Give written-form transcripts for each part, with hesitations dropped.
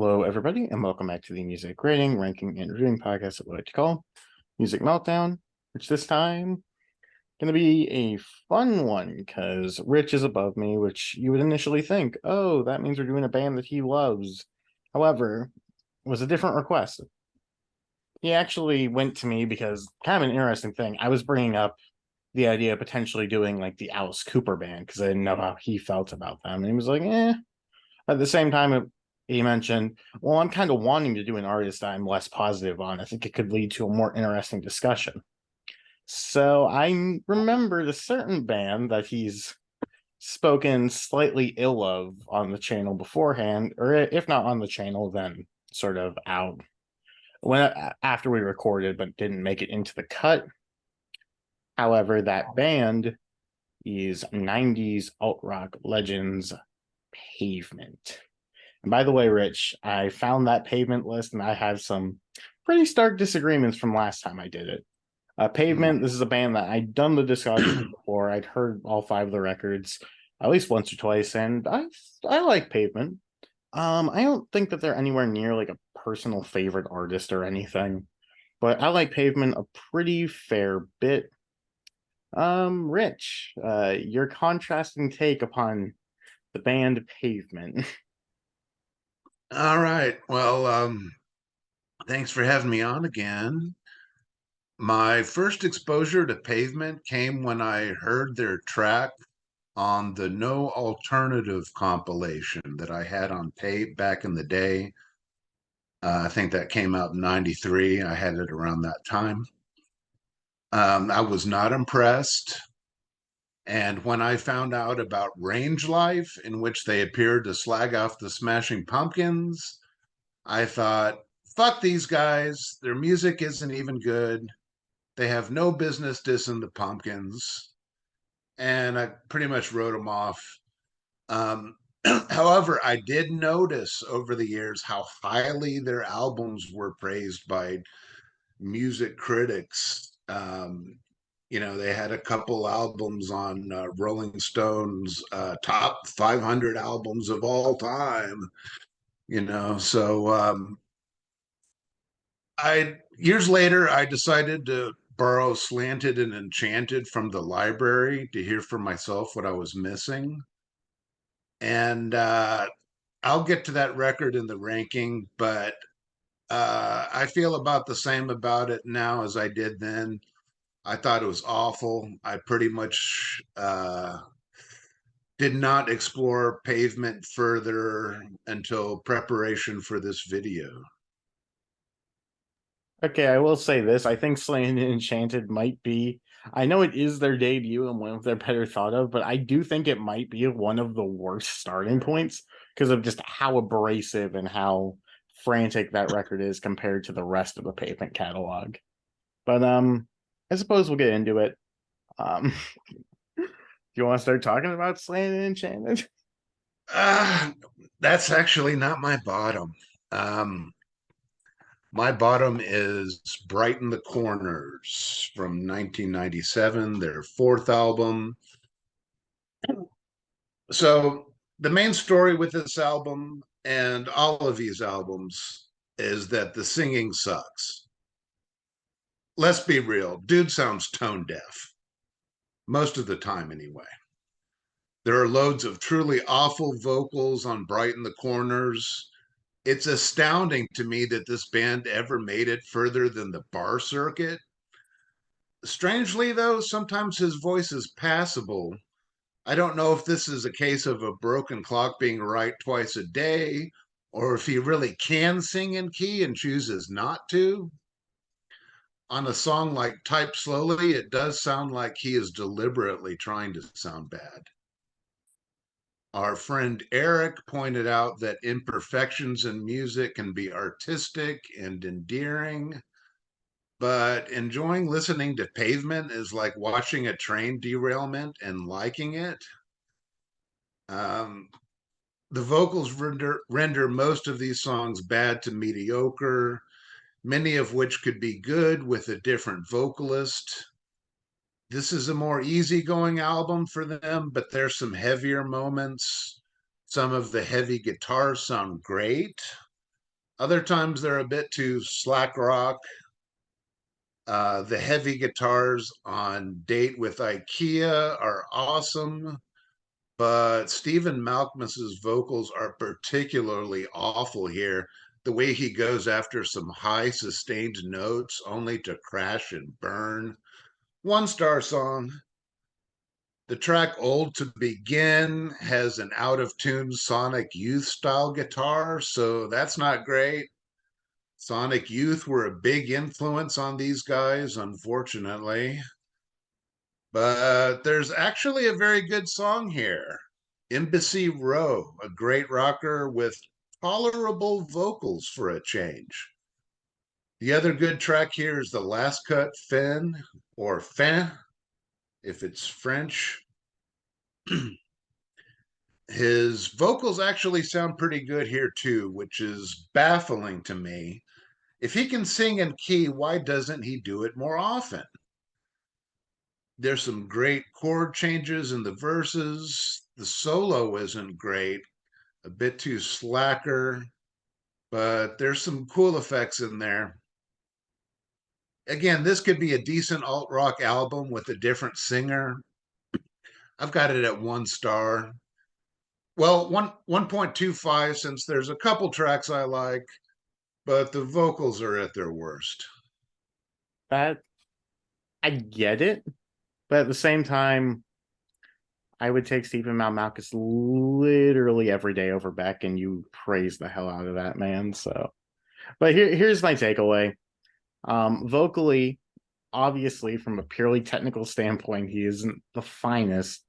Hello, everybody, and welcome back to the music rating, ranking, and reviewing podcast that we like to call Music Meltdown, which this time going to be a fun one because Rich is above me, which you would initially think, oh, that means we're doing a band that he loves. However, it was a different request. He actually went to me because kind of an interesting thing. I was bringing up the idea of potentially doing like the Alice Cooper band because I didn't know how he felt about them. And he was like, eh. At the same time, he mentioned, well, I'm kind of wanting to do an artist I'm less positive on. I think it could lead to a more interesting discussion. So I remembered a certain band that he's spoken slightly ill of on the channel beforehand, or if not on the channel, then sort of out when after we recorded, but didn't make it into the cut. However, that band is 90s alt rock legends Pavement. And by the way, Rich, I found that Pavement list and I have some pretty stark disagreements from last time I did it. Pavement, this is a band that I'd done the discography before. I'd heard all 5 of the records at least once or twice, and I like Pavement. I don't think that they're anywhere near like a personal favorite artist or anything, but I like Pavement a pretty fair bit. Rich, your contrasting take upon the band Pavement. All right. Well, thanks for having me on again. My first exposure to Pavement came when I heard their track on the No Alternative compilation that I had on tape back in the day. I think that came out in 93. I had it around that time. I was not impressed. And when I found out about Range Life, in which they appeared to slag off the Smashing Pumpkins, I thought, fuck these guys. Their music isn't even good. They have no business dissing the Pumpkins. And I pretty much wrote them off. However, I did notice over the years how highly their albums were praised by music critics. They had a couple albums on Rolling Stone's top 500 albums of all time. So I years later I decided to borrow Slanted and Enchanted from the library to hear for myself what I was missing. And I'll get to that record in the ranking, but I feel about the same about it now as I did then. I thought it was awful. I pretty much did not explore Pavement further until preparation for this video. Okay, I will say this. I think Slanted Enchanted might be, I know it is their debut and one of their better thought of, but I do think it might be one of the worst starting points because of just how abrasive and how frantic that record is compared to the rest of the Pavement catalog. But I suppose we'll get into it. Do you want to start talking about Slanted Enchanted? Uh, that's actually not my bottom. Um, My bottom is Brighten the Corners from 1997, their fourth album. So, the main story with this album and all of these albums is that the singing sucks. Let's be real, dude sounds tone deaf, most of the time anyway. There are loads of truly awful vocals on Brighten the Corners. It's astounding to me that this band ever made it further than the bar circuit. Strangely, though, sometimes his voice is passable. I don't know if this is a case of a broken clock being right twice a day, or if he really can sing in key and chooses not to. On a song like Type Slowly, it does sound like he is deliberately trying to sound bad. Our friend Eric pointed out that imperfections in music can be artistic and endearing, but enjoying listening to Pavement is like watching a train derailment and liking it. Um, the vocals render most of these songs bad to mediocre, many of which could be good with a different vocalist. This is a more easygoing album for them, but there's some heavier moments. Some of the heavy guitars sound great. Other times they're a bit too slack rock. The heavy guitars on Date with IKEA are awesome, but Stephen Malkmus's vocals are particularly awful here. The way he goes after some high sustained notes only to crash and burn. 1-star song. The track Old to Begin has an out of tune Sonic Youth style guitar, so that's not great. Sonic Youth were a big influence on these guys, unfortunately. But there's actually a very good song here. Embassy Row, a great rocker with tolerable vocals for a change. The other good track here is the Last Cut Fin, or Fin, if it's French. His vocals actually sound pretty good here too, which is baffling to me. If he can sing in key, why doesn't he do it more often? There's some great chord changes in the verses. The solo isn't great, a bit too slacker, but there's some cool effects in there. Again, this could be a decent alt rock album with a different singer. I've got it at 1 star. Well, 1.25 since there's a couple tracks I like, but the vocals are at their worst. That I get it, but at the same time, I would take Stephen Malkmus literally every day over Beck, and you praise the hell out of that man. So, but here's my takeaway. Vocally, obviously, from a purely technical standpoint, he isn't the finest,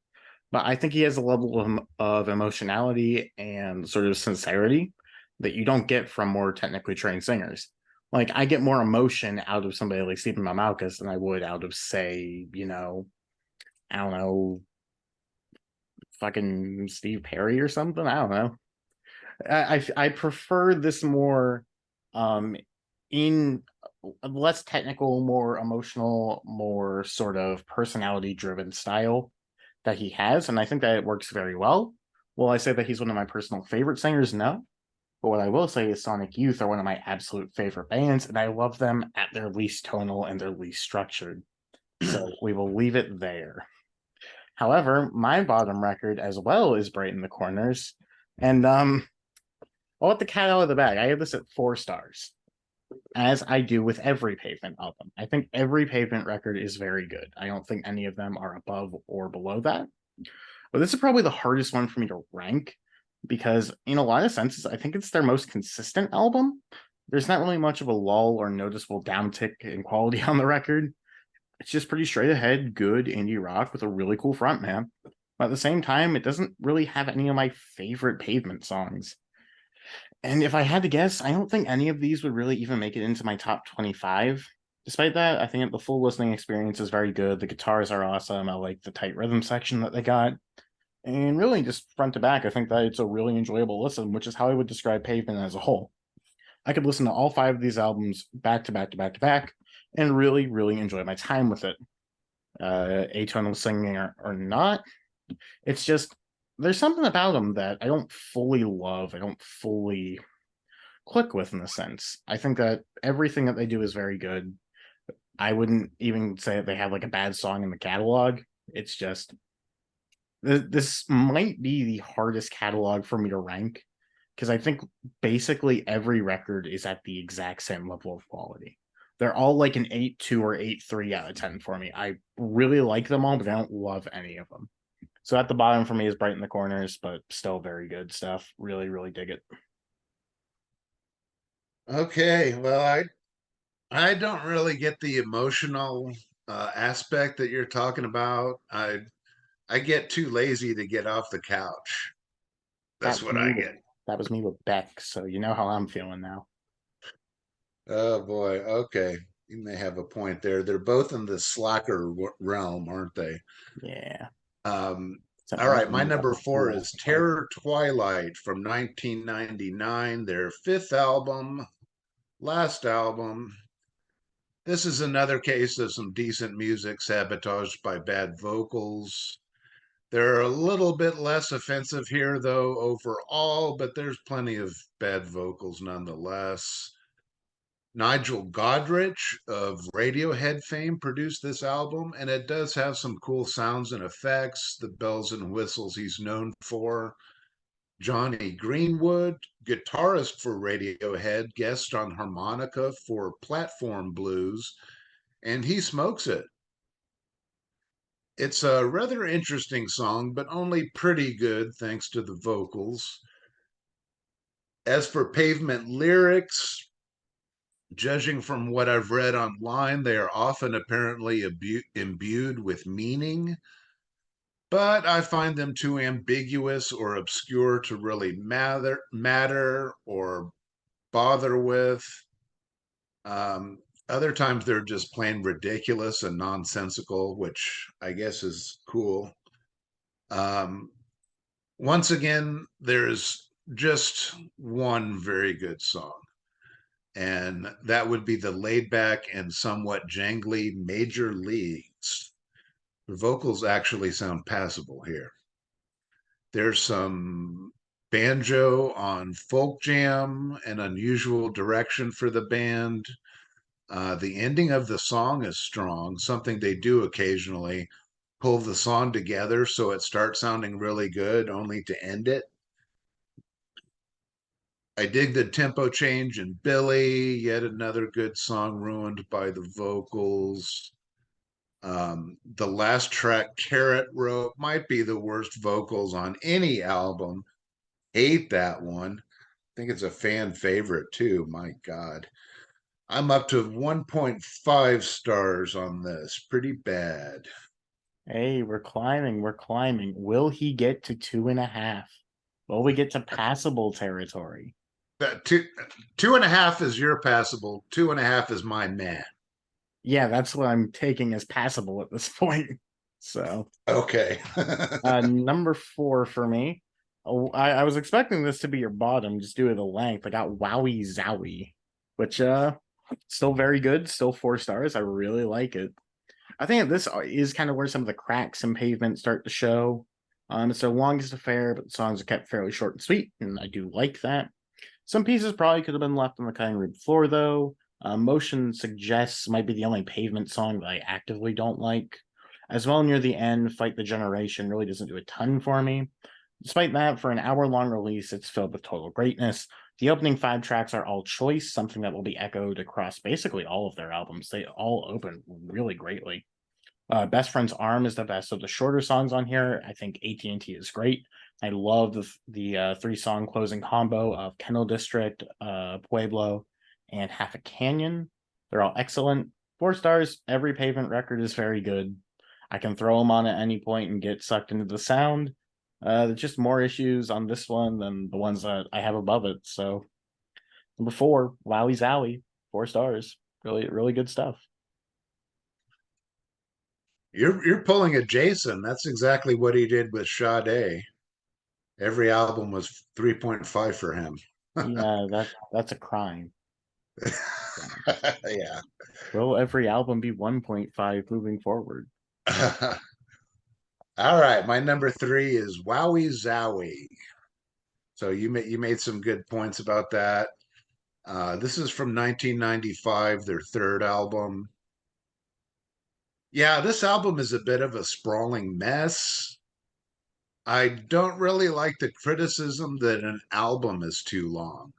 but I think he has a level of emotionality and sort of sincerity that you don't get from more technically trained singers. Like, I get more emotion out of somebody like Stephen Malkmus than I would out of, say, I don't know, fucking Steve Perry or something. I don't know. I prefer this more in less technical, more emotional, more sort of personality driven style that he has, and I think that it works very well. Will I say that he's one of my personal favorite singers? No. But what I will say is Sonic Youth are one of my absolute favorite bands, and I love them at their least tonal and their least structured. So we will leave it there. However, my bottom record as well is Brighten the Corners. And I'll let the cat out of the bag. I have this at 4 stars, as I do with every Pavement album. I think every Pavement record is very good. I don't think any of them are above or below that. But this is probably the hardest one for me to rank because, in a lot of senses, I think it's their most consistent album. There's not really much of a lull or noticeable downtick in quality on the record. It's just pretty straight ahead, good indie rock with a really cool front man. But at the same time, it doesn't really have any of my favorite Pavement songs. And if I had to guess, I don't think any of these would really even make it into my top 25. Despite that, I think the full listening experience is very good. The guitars are awesome. I like the tight rhythm section that they got. And really, just front to back, I think that it's a really enjoyable listen, which is how I would describe Pavement as a whole. I could listen to all 5 of these albums back to back to back to back and really, really enjoy my time with it. Atonal singing or not, it's just there's something about them that I don't fully love. I don't fully click with in a sense. I think that everything that they do is very good. I wouldn't even say that they have like a bad song in the catalog. It's just this might be the hardest catalog for me to rank because I think basically every record is at the exact same level of quality. They're all like an 8.2 or 8.3 out of 10 for me. I really like them all, but I don't love any of them. So at the bottom for me is Brighten the Corners, but still very good stuff. Really, really dig it. Okay, well, I don't really get the emotional aspect that you're talking about. I get too lazy to get off the couch. That That's was what I me with get. that was me with Beck, so you know how I'm feeling now. Oh boy. Okay, you may have a point there. They're both in the slacker realm, aren't they? Yeah. Um, So all right, my nothing number about the 4 fool. is Terror Twilight from 1999, their 5th album, last album. This is another case of some decent music sabotaged by bad vocals. They're a little bit less offensive here, though, overall, but there's plenty of bad vocals nonetheless. Nigel Godrich of Radiohead fame produced this album, and it does have some cool sounds and effects, the bells and whistles he's known for. Johnny Greenwood, guitarist for Radiohead, guest on harmonica for Platform Blues, and he smokes it. It's a rather interesting song, but only pretty good thanks to the vocals. As for Pavement lyrics, judging from what I've read online, they are often apparently imbued with meaning, but I find them too ambiguous or obscure to really matter or bother with. Other times they're just plain ridiculous and nonsensical, which I guess is cool. Um, Once again, there's just one very good song, and that would be the laid back and somewhat jangly Major Leagues. The vocals actually sound passable here. There's some banjo on Folk Jam, an unusual direction for the band. The ending of the song is strong, something they do occasionally, pull the song together so it starts sounding really good, only to end it. I dig the tempo change in Billy, yet another good song ruined by the vocals. The last track, Carrot Rope, might be the worst vocals on any album. Hate that one. I think it's a fan favorite too. My God. I'm up to 1.5 stars on this. Pretty bad. Hey, we're climbing. We're climbing. Will he get to 2.5? Will we get to passable territory? That two and a half is your passable. 2.5 is my man. Yeah, that's what I'm taking as passable at this point. So, Okay. number 4 for me. Oh, I was expecting this to be your bottom just due to the length. I got Wowee Zowee, which still very good, still 4 stars. I really like it. I think this is kind of where some of the cracks in Pavement start to show. It's their longest affair, but the songs are kept fairly short and sweet, and I do like that. Some pieces probably could have been left on the cutting room floor, though. Motion Suggests might be the only Pavement song that I actively don't like. As well, near the end, Fight the Generation really doesn't do a ton for me. Despite that, for an hour-long release, it's filled with total greatness. The opening 5 tracks are all choice, something that will be echoed across basically all of their albums. They all open really greatly. Best Friend's Arm is the best of the shorter songs on here. I think AT&T is great. I love the 3-song closing combo of Kendall District, Pueblo, and Half a Canyon. They're all excellent. 4 stars. Every Pavement record is very good. I can throw them on at any point and get sucked into the sound. There's just more issues on this one than the ones that I have above it. So, number 4, Wowee Zowee, 4 stars. Really, really good stuff. You're pulling a Jason. That's exactly what he did with Sade. Every album was 3.5 for him. Yeah, that's a crime. Yeah. Will every album be 1.5 moving forward? All right, my number 3 is Wowee Zowee. So you made some good points about that. This is from 1995, their third album. Yeah, this album is a bit of a sprawling mess. I don't really like the criticism that an album is too long.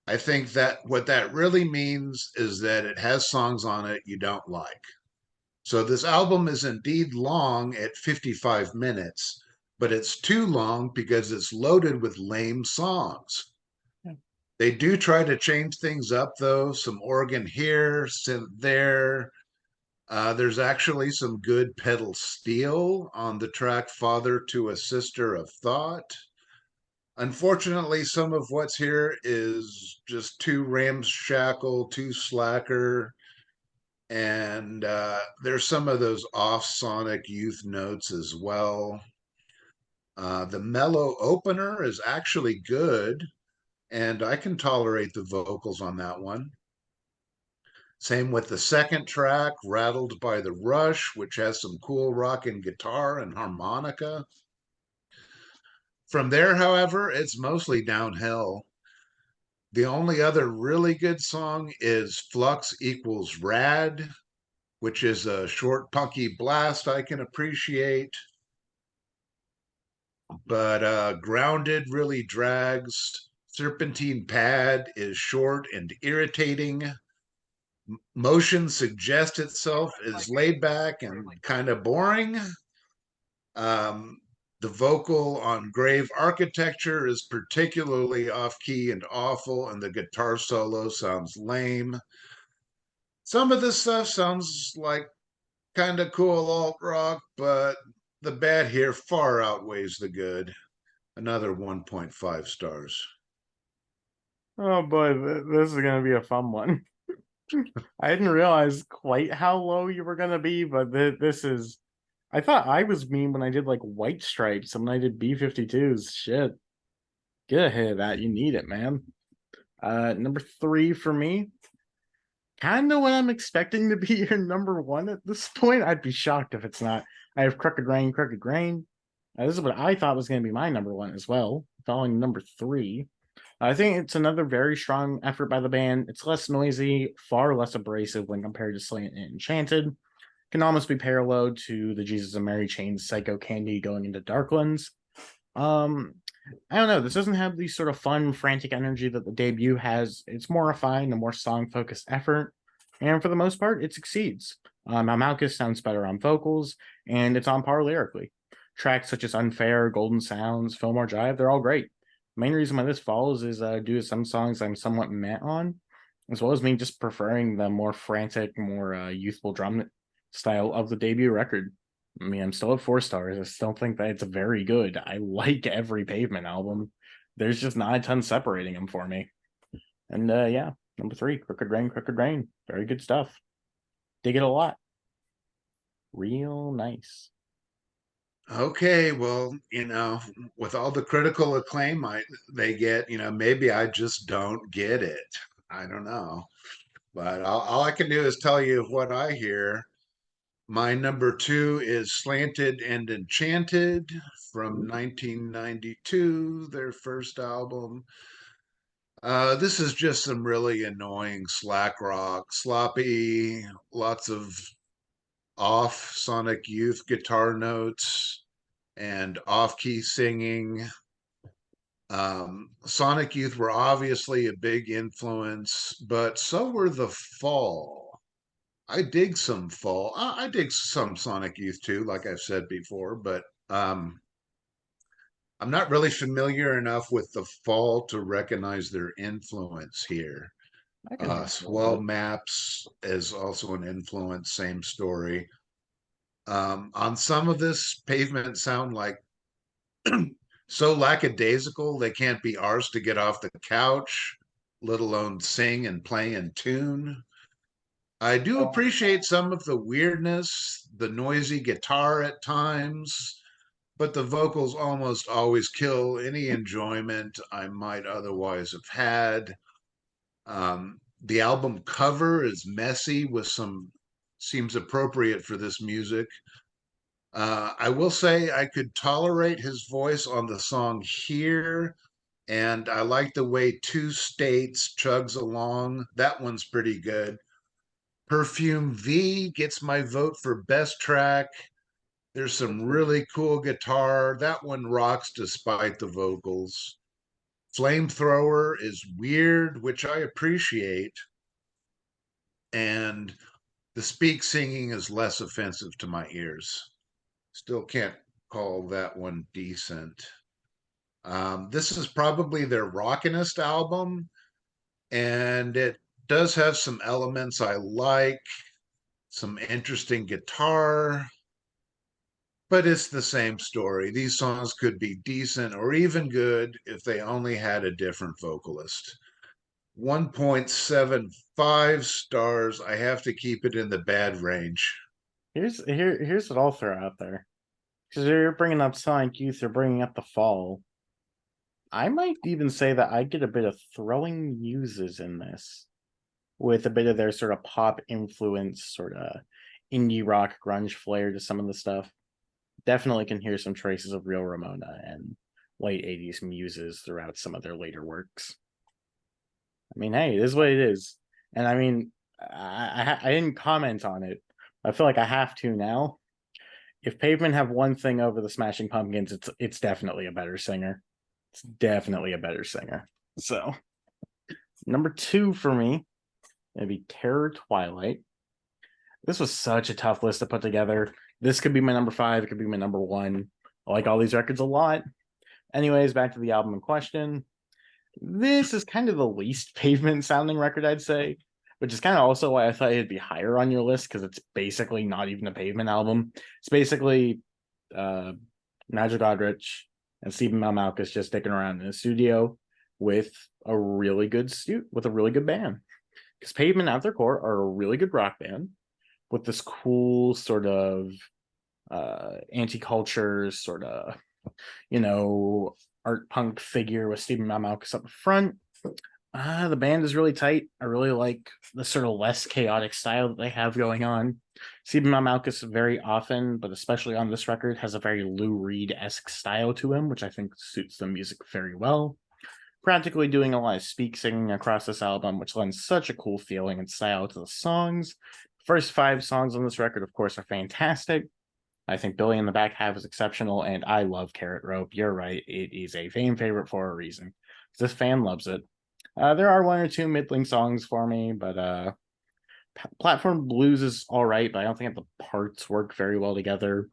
I think that what that really means is that it has songs on it you don't like. So this album is indeed long at 55 minutes, but it's too long because it's loaded with lame songs. Yeah. They do try to change things up, though. Some organ here, synth there. There's actually some good pedal steel on the track Father to a Sister of Thought. Unfortunately, some of what's here is just too ramshackle, too slacker, and there's some of those off sonic youth notes as well. The mellow opener is actually good, and I can tolerate the vocals on that one. Same with the second track, Rattled by the Rush, which has some cool rockin' guitar and harmonica. From there, however, it's mostly downhill. The only other really good song is Flux Equals Rad, which is a short, punky blast I can appreciate. But Grounded really drags. Serpentine Pad is short and irritating. Motion Suggest itself is laid back and kind of boring. Um, the vocal on Grave Architecture is particularly off key and awful, and the guitar solo sounds lame. Some of this stuff sounds like kind of cool alt rock, but the bad here far outweighs the good. Another 1.5 stars. Oh boy, this is gonna be a fun one. I didn't realize quite how low you were gonna be, but this is. I thought I was mean when I did like white stripes, and when I did B-52s. Shit, get ahead of that. You need it, man. Number three for me. Kind of what I'm expecting to be your number one at this point. I'd be shocked if it's not. I have Crooked Rain, Crooked Rain. This is what I thought was going to be my number one as well, following number three. I think it's another very strong effort by the band. It's less noisy, far less abrasive when compared to Slanted Enchanted. Can almost be paralleled to the Jesus and Mary Chain's Psycho Candy going into Darklands. Um, I don't know. This doesn't have the sort of fun, frantic energy that the debut has. It's more refined, a more song-focused effort, and for the most part, it succeeds. Malmalkus sounds better on vocals, and it's on par lyrically. Tracks such as Unfair, Golden Sounds, Fillmore Drive, they're all great. The main reason why this falls is due to some songs I'm somewhat met on, as well as me just preferring the more frantic, more youthful drum style of the debut record. I mean, I'm still at 4 stars. I still think that it's very good. I like every Pavement album. There's just not a ton separating them for me. And yeah, number three, Crooked Rain, Crooked Rain. Very good stuff. Dig it a lot. Real nice. Okay, well, with all the critical acclaim they get, maybe I just don't get it. I don't know. But all I can do is tell you what I hear. My number two is Slanted and Enchanted from 1992, their first album. This is just some really annoying slack rock, sloppy, lots of off Sonic Youth guitar notes and off key singing. Sonic Youth were obviously a big influence, but so were the Fall. I dig some Fall. I dig some Sonic Youth too, like I've said before, but I'm not really familiar enough with the Fall to recognize their influence here. I can hear a little Swell bit. Maps is also an influence, same story. On some of this, Pavement sound like so lackadaisical they can't be ours to get off the couch, let alone sing and play in tune. I do appreciate some of the weirdness, the noisy guitar at times, but the vocals almost always kill any enjoyment I might otherwise have had. The album cover is messy with some seems appropriate for this music. I will say I could tolerate his voice on the song Here, and I like the way Two States chugs along. That one's pretty good. Perfume V gets my vote for best track. There's some really cool guitar. That one rocks despite the vocals. Flamethrower is weird, which I appreciate. And the speak singing is less offensive to my ears. Still can't call that one decent. This is probably their rockinest album, and it does have some elements I like, some interesting guitar, but it's the same story. These songs could be decent or even good if they only had a different vocalist. 1.75 stars. I have to keep it in the bad range. Here's what I'll throw out there. Because you're bringing up Sonic Youth, you're bringing up the Fall. I might even say that I get a bit of Throwing Muses in this. with a bit of their sort of pop influence, sort of indie rock grunge flair to some of the stuff. Definitely can hear some traces of real Ramona and late 80s muses throughout some of their later works. I mean, hey, it is what it is. And I mean, I didn't comment on it. I feel like I have to now. If Pavement have one thing over the Smashing Pumpkins, it's definitely a better singer. It's definitely a better singer. So number 2 for me, it'd be Terror Twilight. This was such a tough list to put together. This could be my number 5. It could be my number 1. I like all these records a lot. Anyways, back to the album in question. This is kind of the least Pavement sounding record, I'd say, which is kind of also why I thought it'd be higher on your list, because it's basically not even a Pavement album. It's basically Nigel Godrich and Stephen Malmalkus just sticking around in the studio with a really good band. Because Pavement at their core are a really good rock band with this cool sort of anti-culture sort of, art punk figure with Stephen Malmalkus up front. The band is really tight. I really like the sort of less chaotic style that they have going on. Stephen Malmalkus very often, but especially on this record, has a very Lou Reed-esque style to him, which I think suits the music very well. Practically doing a lot of speak singing across this album, which lends such a cool feeling and style to the songs. First 5 songs on this record, of course, are fantastic. I think Billy in the Back Half is exceptional, and I love Carrot Rope. You're right, it is a fan favorite for a reason. This fan loves it. There are 1 or 2 middling songs for me, but Platform Blues is all right, but I don't think the parts work very well together.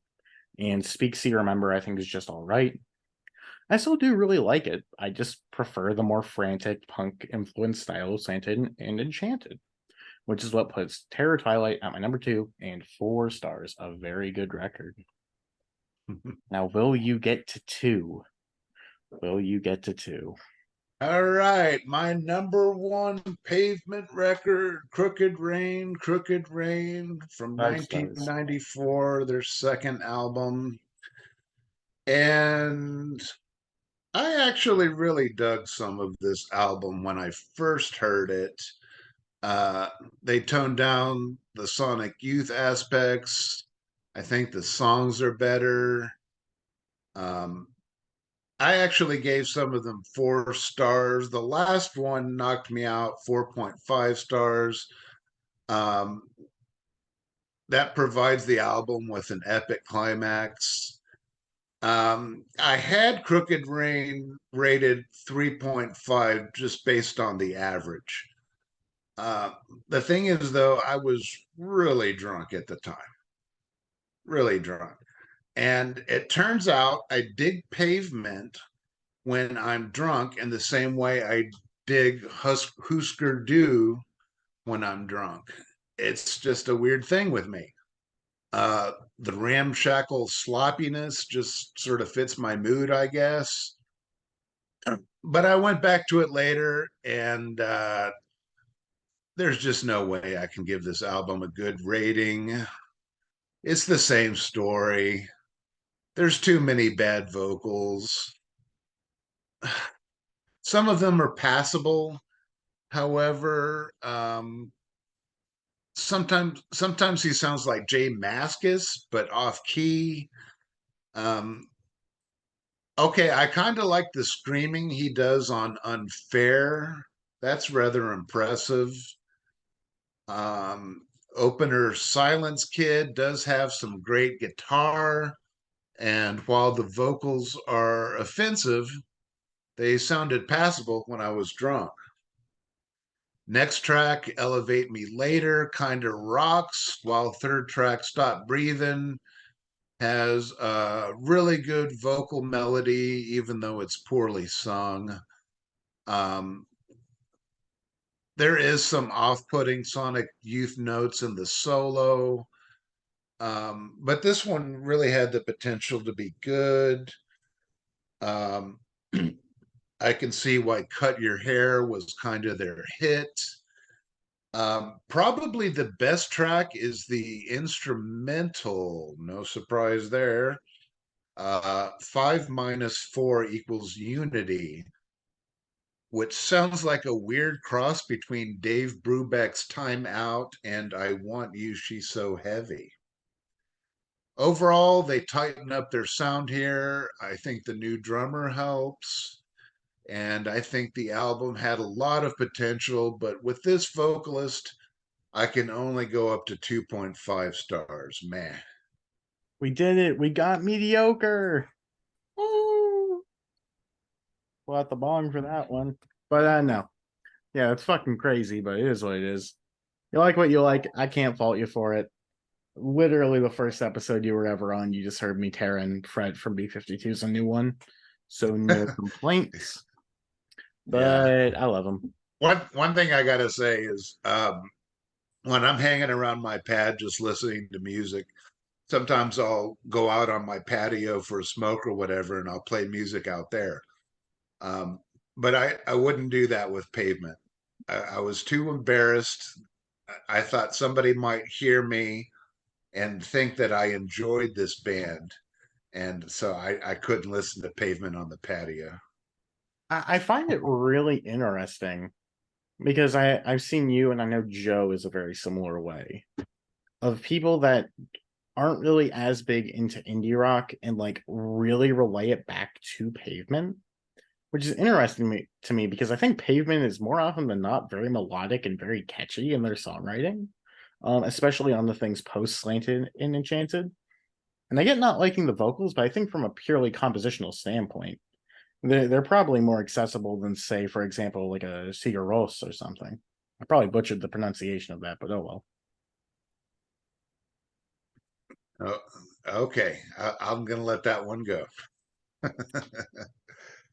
And Speak, See, Remember, I think is just all right. I still do really like it. I just prefer the more frantic punk influenced style of Slanted and Enchanted, which is what puts Terror Twilight at my number 2 and 4 stars. A very good record. Now, will you get to 2? Will you get to 2? All right, my number 1 Pavement record, Crooked Rain from 5 stars. 1994, their second album. And I actually really dug some of this album when I first heard it. They toned down the Sonic Youth aspects. I think the songs are better. I actually gave some of them 4 stars. The last one knocked me out 4.5 stars. That provides the album with an epic climax. I had Crooked Rain rated 3.5 just based on the average. The thing is, though, I was really drunk at the time, really drunk. And it turns out I dig Pavement when I'm drunk in the same way I dig Husker Du when I'm drunk. It's just a weird thing with me. The ramshackle sloppiness just sort of fits my mood, I guess. But I went back to it later, and there's just no way I can give this album a good rating. It's the same story. There's too many bad vocals. Some of them are passable. However, sometimes he sounds like Jay Mascis, but off key. Okay, I kind of like the screaming he does on Unfair. That's rather impressive. Opener Silence Kid does have some great guitar, and while the vocals are offensive, they sounded passable when I was drunk. Next track, Elevate Me Later, kind of rocks, while third track, Stop Breathing, has a really good vocal melody, even though it's poorly sung. There is some off-putting Sonic Youth notes in the solo, but this one really had the potential to be good. Um, I can see why Cut Your Hair was kind of their hit. Probably the best track is the instrumental. No surprise there. 5 minus 4 equals Unity, which sounds like a weird cross between Dave Brubeck's Time Out and I Want You, She's So Heavy. Overall, they tighten up their sound here. I think the new drummer helps. And I think the album had a lot of potential, but with this vocalist, I can only go up to 2.5 stars. Meh. We did it. We got mediocre. Woo! We'll have the bong for that one. But no. Yeah, it's fucking crazy, but it is what it is. You like what you like. I can't fault you for it. Literally the first episode you were ever on, you just heard me tearing Fred from B-52 is a new one. So no complaints. Yeah. But I love him. One thing I gotta say is when I'm hanging around my pad just listening to music, sometimes I'll go out on my patio for a smoke or whatever, and I'll play music out there. Um, but I wouldn't do that with Pavement. I was too embarrassed. I thought somebody might hear me and think that I enjoyed this band. And so I couldn't listen to Pavement on the patio. I find it really interesting because I've seen you and I know Joe is a very similar way of people that aren't really as big into indie rock and like really relay it back to Pavement, which is interesting to me because I think Pavement is more often than not very melodic and very catchy in their songwriting, especially on the things post Slanted and Enchanted. And I get not liking the vocals, but I think from a purely compositional standpoint, they're probably more accessible than, say, for example, like a Sigur Rós or something. I probably butchered the pronunciation of that, but oh well. Oh, okay, I'm gonna let that one go.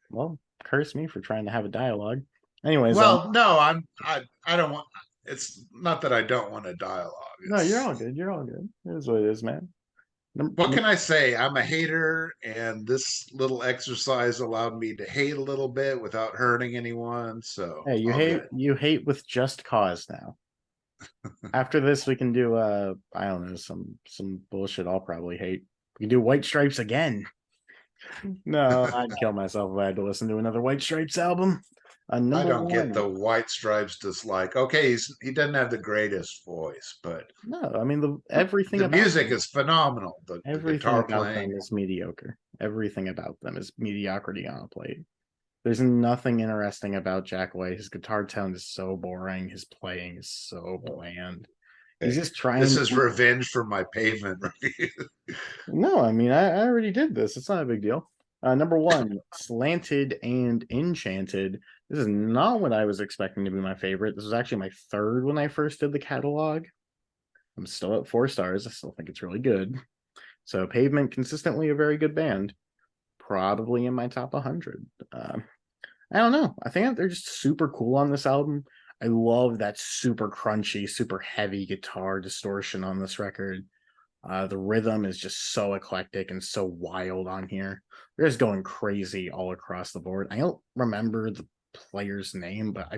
Well, curse me for trying to have a dialogue. Anyways, Well, no, I don't want. It's not that I don't want a dialogue. no, you're It's all good. You're all good. It is what it is, man. what can I say? I'm a hater, and this little exercise allowed me to hate a little bit without hurting anyone. So Hey, all good. you hate with just cause now. After this, we can do I don't know, some bullshit I'll probably hate. We can do White Stripes again. No, I'd kill myself if I had to listen to another White Stripes album. I Number don't get one. the White Stripes dislike. Okay, he doesn't have the greatest voice, but No, I mean everything the about music them, is phenomenal. The everything guitar about them playing. is mediocre. Everything about them is mediocrity on a plate. There's nothing interesting about Jack White. His guitar tone is so boring. His playing is so bland. He's Okay. just trying This to is revenge for my Pavement review. No, I mean, I already did this. It's not a big deal. Number one, Slanted and Enchanted. This is not what I was expecting to be my favorite. This was actually my third when I first did the catalog. I'm still at 4 stars. I still think it's really good. So Pavement, consistently a very good band. Probably in my top 100. I don't know. I think they're just super cool on this album. I love that super crunchy, super heavy guitar distortion on this record. The rhythm is just so eclectic and so wild on here. They're just going crazy all across the board. I don't remember the player's name, but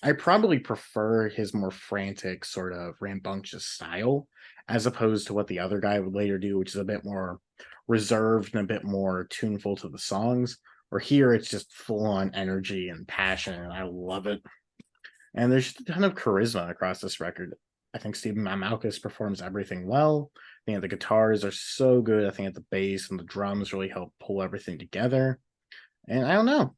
I probably prefer his more frantic, sort of rambunctious style, as opposed to what the other guy would later do, which is a bit more reserved and a bit more tuneful to the songs. Or here it's just full on energy and passion, and I love it. And there's just a ton of charisma across this record. I think Stephen Mamalkus performs everything well. I think the guitars are so good. I think the bass and the drums really help pull everything together. And I don't know.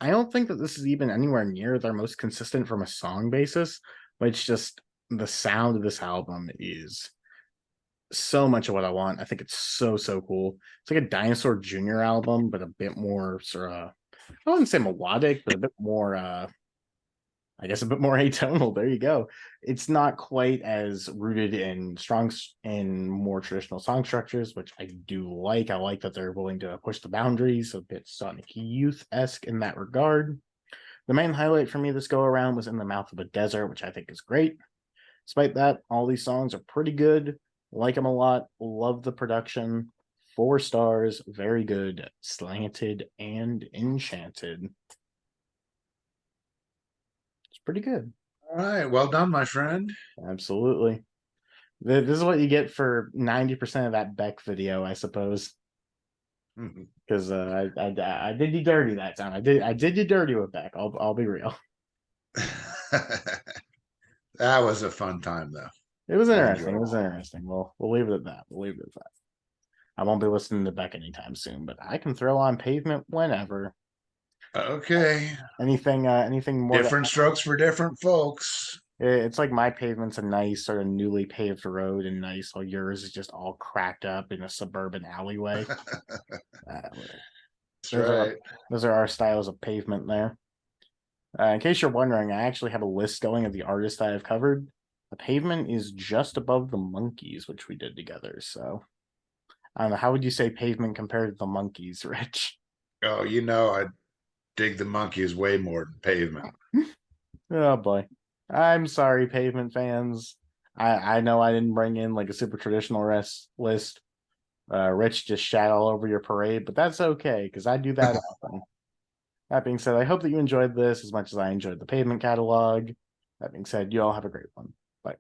I don't think that this is even anywhere near their most consistent from a song basis, but it's just the sound of this album is so much of what I want. I think it's so cool. It's like a Dinosaur Jr. album, but a bit more sort of, I wouldn't say melodic, but a bit more I guess a bit more atonal. There you go. It's not quite as rooted in strong in more traditional song structures, which I do like. I like that they're willing to push the boundaries, a bit Sonic Youth-esque in that regard. The main highlight for me this go around was In the Mouth of a Desert, which I think is great. Despite that, all these songs are pretty good. Like them a lot. Love the production. 4 stars. Very good. Slanted and Enchanted. Pretty good. All right, well done, my friend. Absolutely. This is what you get for 90% of that Beck video, I suppose. Because I did you dirty that time. I did you dirty with back. I'll be real. That was a fun time, though. It was I interesting. enjoyed It it. was interesting. We'll leave it at that. We'll leave it at that. I won't be listening to Beck anytime soon, but I can throw on Pavement whenever. Okay. Anything more to Different strokes for different folks. it's like my pavement's a nice sort of newly paved road and nice, while yours is just all cracked up in a suburban alleyway. Uh, That's those are right. those are our styles of pavement there. In case you're wondering, I actually have a list going of the artists that I've covered. The Pavement is just above the Monkeys, which we did together. So I don't know. How would you say Pavement compared to the Monkeys, Rich? Oh, I dig the Monkeys way more than Pavement. Oh boy. I'm sorry, Pavement fans. I know I didn't bring in like a super traditional list. Rich just shat all over your parade, but that's okay because I do that often. That being said, I hope that you enjoyed this as much as I enjoyed the Pavement catalog. That being said, you all have a great one. Bye.